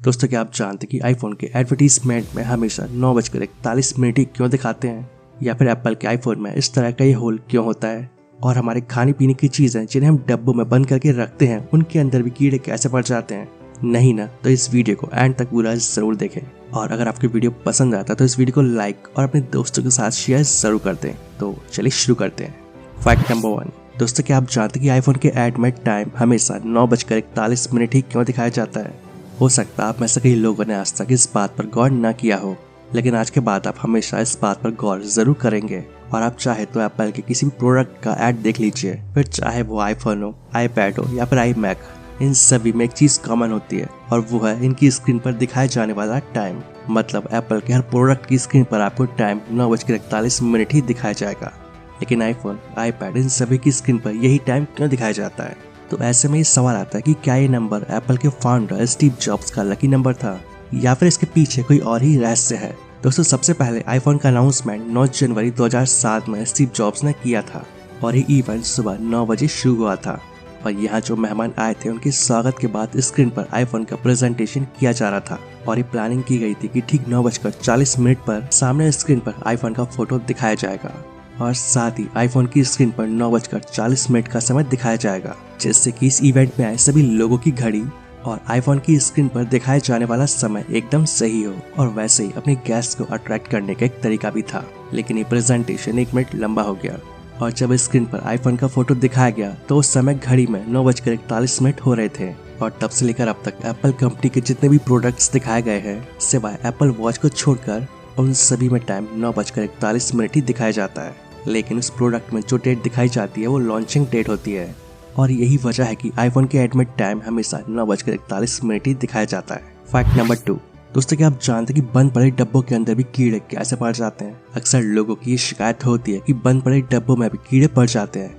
दोस्तों क्या आप जानते हैं कि आईफोन के एडवर्टीजमेंट में हमेशा 9:41 ही क्यों दिखाते हैं, या फिर एप्पल के आईफोन में इस तरह का ये होल क्यों होता है, और हमारे खाने पीने की चीजें जिन्हें हम डब्बों में बंद करके रखते हैं उनके अंदर भी कीड़े कैसे पड़ जाते हैं। नहीं ना, तो इस वीडियो को एंड तक पूरा जरूर देखें, और अगर आपकी वीडियो पसंद आता है तो इस वीडियो को लाइक और अपने दोस्तों के साथ शेयर जरूर कर दें। तो चलिए शुरू करते हैं। Fact number 1। दोस्तों क्या आप जानते हैं कि आईफोन के ऐड में टाइम हमेशा 9:41 ही क्यों दिखाया जाता है। हो सकता है आप में से कई लोगों ने आज तक इस बात पर गौर न किया हो, लेकिन आज के बाद आप हमेशा इस बात पर गौर जरूर करेंगे। और आप चाहे तो एप्पल के किसी भी प्रोडक्ट का ऐड देख लीजिए, फिर चाहे वो आईफोन हो, आईपैड हो या फिर आईमैक, इन सभी में एक चीज कॉमन होती है, और वो है इनकी स्क्रीन पर दिखाए जाने वाला टाइम। मतलब एप्पल के हर प्रोडक्ट की स्क्रीन पर आपको टाइम 9:41 ही दिखाया जाएगा, लेकिन आईफोन, आईपैड, इन सभी की स्क्रीन पर यही टाइम क्यों दिखाया जाता है। तो ऐसे में ये सवाल आता है कि क्या ये नंबर एप्पल के फाउंडर स्टीव जॉब्स का लकी नंबर था, या फिर इसके पीछे कोई और ही रहस्य है। दोस्तों सबसे पहले आईफोन का अनाउंसमेंट 9 जनवरी 2007 में स्टीव जॉब्स ने किया था, और ये इवेंट सुबह 9 बजे शुरू हुआ था। और यहाँ जो मेहमान आए थे उनके स्वागत के बाद स्क्रीन पर आईफोन का प्रेजेंटेशन किया जा रहा था, और ये प्लानिंग की गई थी कि ठीक 9:40 पर सामने स्क्रीन पर आईफोन का फोटो दिखाया जाएगा, और साथ ही आईफोन की स्क्रीन पर 9:40 का समय दिखाया जाएगा, जिससे कि इस इवेंट में आए सभी लोगों की घड़ी और आईफोन की स्क्रीन पर दिखाए जाने वाला समय एकदम सही हो। और वैसे ही अपने गेस्ट को अट्रैक्ट करने का एक तरीका भी था। लेकिन ये प्रेजेंटेशन 1 मिनट लंबा हो गया, और जब स्क्रीन पर आईफोन का फोटो दिखाया गया तो उस समय घड़ी में 9:41 हो रहे थे। और तब से लेकर अब तक एप्पल कंपनी के जितने भी प्रोडक्ट्स दिखाए गए हैं, सिवाय एप्पल वॉच को छोड़कर, उन सभी में टाइम 9:41 ही दिखाया जाता है। लेकिन उस प्रोडक्ट में जो डेट दिखाई जाती है वो लॉन्चिंग डेट होती है, और यही वजह है कि आईफोन के ऐड में टाइम हमेशा 9:41 ही दिखाया जाता है। Fact number 2। दोस्तों क्या आप जानते हैं कि बंद पड़े डब्बों के अंदर भी कीड़े कैसे पड़ जाते हैं। अक्सर लोगों की ये शिकायत होती है कि बंद पड़े डब्बों में भी कीड़े पड़ जाते हैं।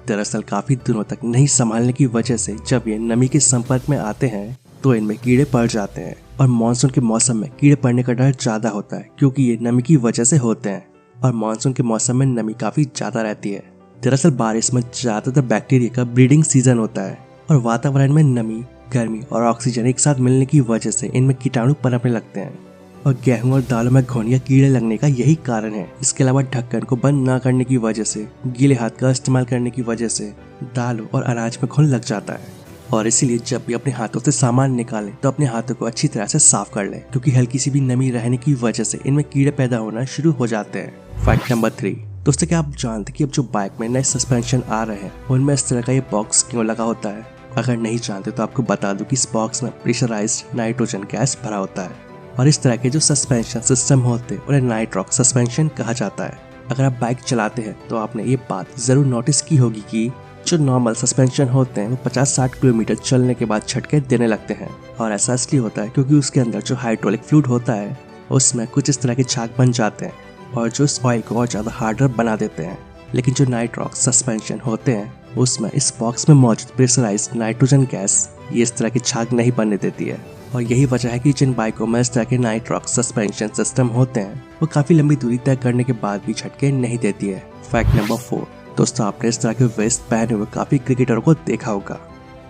दरअसल काफी दिनों तक नहीं संभालने की वजह से जब ये नमी के संपर्क में आते हैं तो इनमें कीड़े पड़ जाते हैं। और मानसून के मौसम में कीड़े पड़ने का डर ज्यादा होता है, क्योंकि ये नमी की वजह से होते हैं, और मानसून के मौसम में नमी काफी ज्यादा रहती है। दरअसल बारिश में ज्यादातर बैक्टीरिया का ब्रीडिंग सीजन होता है, और वातावरण में नमी, गर्मी और ऑक्सीजन एक साथ मिलने की वजह से इनमें कीटाणु पनपने लगते हैं, और गेहूं और दालों में घुन या कीड़े लगने का यही कारण है। इसके अलावा ढक्कन को बंद न करने की वजह से, गीले हाथ का इस्तेमाल करने की वजह से दालों और अनाज में घुन लग जाता है। और इसीलिए जब भी अपने हाथों से सामान निकालें तो अपने हाथों को अच्छी तरह से साफ कर लें, क्योंकि हल्की सी भी नमी रहने की वजह से इनमें कीड़े पैदा होना शुरू हो जाते हैं। Fact number 3। दोस्तों क्या आप जानते हैं कि अब जो बाइक में नए सस्पेंशन आ रहे हैं उनमें इस तरह का ये बॉक्स क्यों लगा होता है। अगर नहीं जानते तो आपको बता दूं कि इस बॉक्स में प्रेशराइज्ड नाइट्रोजन गैस भरा होता है, और इस तरह के जो सस्पेंशन सिस्टम होते हैं उन्हें नाइट्रॉक्स सस्पेंशन कहा जाता है। अगर आप बाइक चलाते हैं तो आपने ये बात जरूर नोटिस की होगी कि जो नॉर्मल सस्पेंशन होते हैं वो 50-60 किलोमीटर चलने के बाद झटके देने लगते हैं, और ऐसा इसलिए होता है क्योंकि उसके अंदर जो हाइड्रोलिक फ्लूइड होता है उसमें कुछ इस तरह के छाग बन जाते हैं, और जो इस ऑयल को और ज्यादा हार्डर बना देते हैं। लेकिन जो नाइट्रॉक्स सस्पेंशन होते हैं उसमें इस बॉक्स में मौजूद प्रेशराइज्ड नाइट्रोजन गैस ये इस तरह की छाग नहीं बनने देती है, और यही वजह है कि जिन बाइकों में इस तरह के नाइट्रॉक्स सस्पेंशन सिस्टम होते हैं वो काफी लंबी दूरी तय करने के बाद भी झटके नहीं देती है। Fact number 4। दोस्तों आपने इस तरह के वेस्ट पहने हुए काफी क्रिकेटरों को देखा होगा।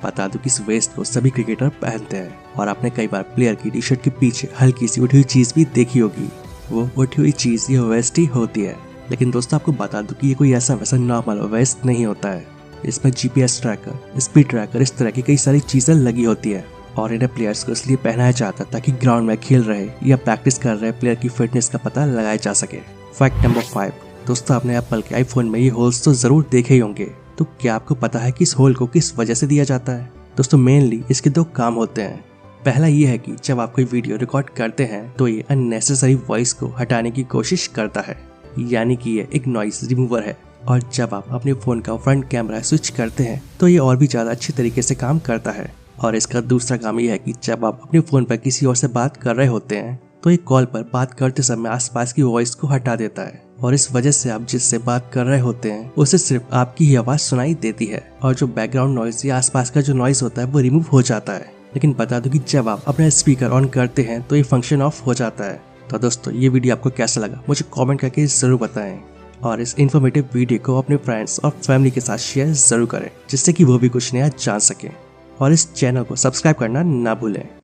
बता दूं कि इस वेस्ट को सभी क्रिकेटर पहनते हैं, और आपने कई बार प्लेयर की टी शर्ट के पीछे हल्की सी उठी हुई चीज भी देखी होगी। वो उठी हुई चीज ये वेस्ट ही होती है। लेकिन दोस्तों आपको बता दूं कि ये कोई ऐसा वैसा नॉर्मल वेस्ट नहीं होता है। इसमें GPS ट्रैकर, स्पीड ट्रैकर, इस तरह की कई सारी चीजें लगी होती है, और इन्हें प्लेयर्स को इसलिए पहनाया जाता है ताकि ग्राउंड में खेल रहे या प्रैक्टिस कर रहे प्लेयर की फिटनेस का पता लगाया जा सके। Fact number 5। दोस्तों आपने एप्पल के आईफोन में ये होल्स तो जरूर देखे ही होंगे। तो क्या आपको पता है कि इस होल को किस वजह से दिया जाता है। दोस्तों मेनली इसके 2 काम होते हैं। पहला ये है कि जब आप कोई वीडियो रिकॉर्ड करते हैं तो ये अननेसेसरी वॉइस को हटाने की कोशिश करता है, यानी कि ये एक नॉइस रिमूवर है। और जब आप अपने फोन का फ्रंट कैमरा स्विच करते हैं तो ये और भी ज्यादा अच्छी तरीके से काम करता है। और इसका दूसरा काम ये है कि जब आप अपने फोन पर किसी और से बात कर रहे होते हैं तो ये कॉल पर बात करते समय आसपास की वॉइस को हटा देता है, और इस वजह से आप जिससे बात कर रहे होते हैं उसे सिर्फ आपकी ही आवाज सुनाई देती है, और जो बैकग्राउंड नॉइज या आसपास का जो नॉइज होता है वो रिमूव हो जाता है। लेकिन बता दो कि जब आप अपना स्पीकर ऑन करते हैं तो ये फंक्शन ऑफ हो जाता है। तो दोस्तों ये वीडियो आपको कैसा लगा मुझे कमेंट करके जरूर बताएं, और इस इन्फॉर्मेटिव वीडियो को अपने फ्रेंड्स और फैमिली के साथ शेयर जरूर करें, जिससे कि वो भी कुछ नया जान सकें, और इस चैनल को सब्सक्राइब करना ना भूलें।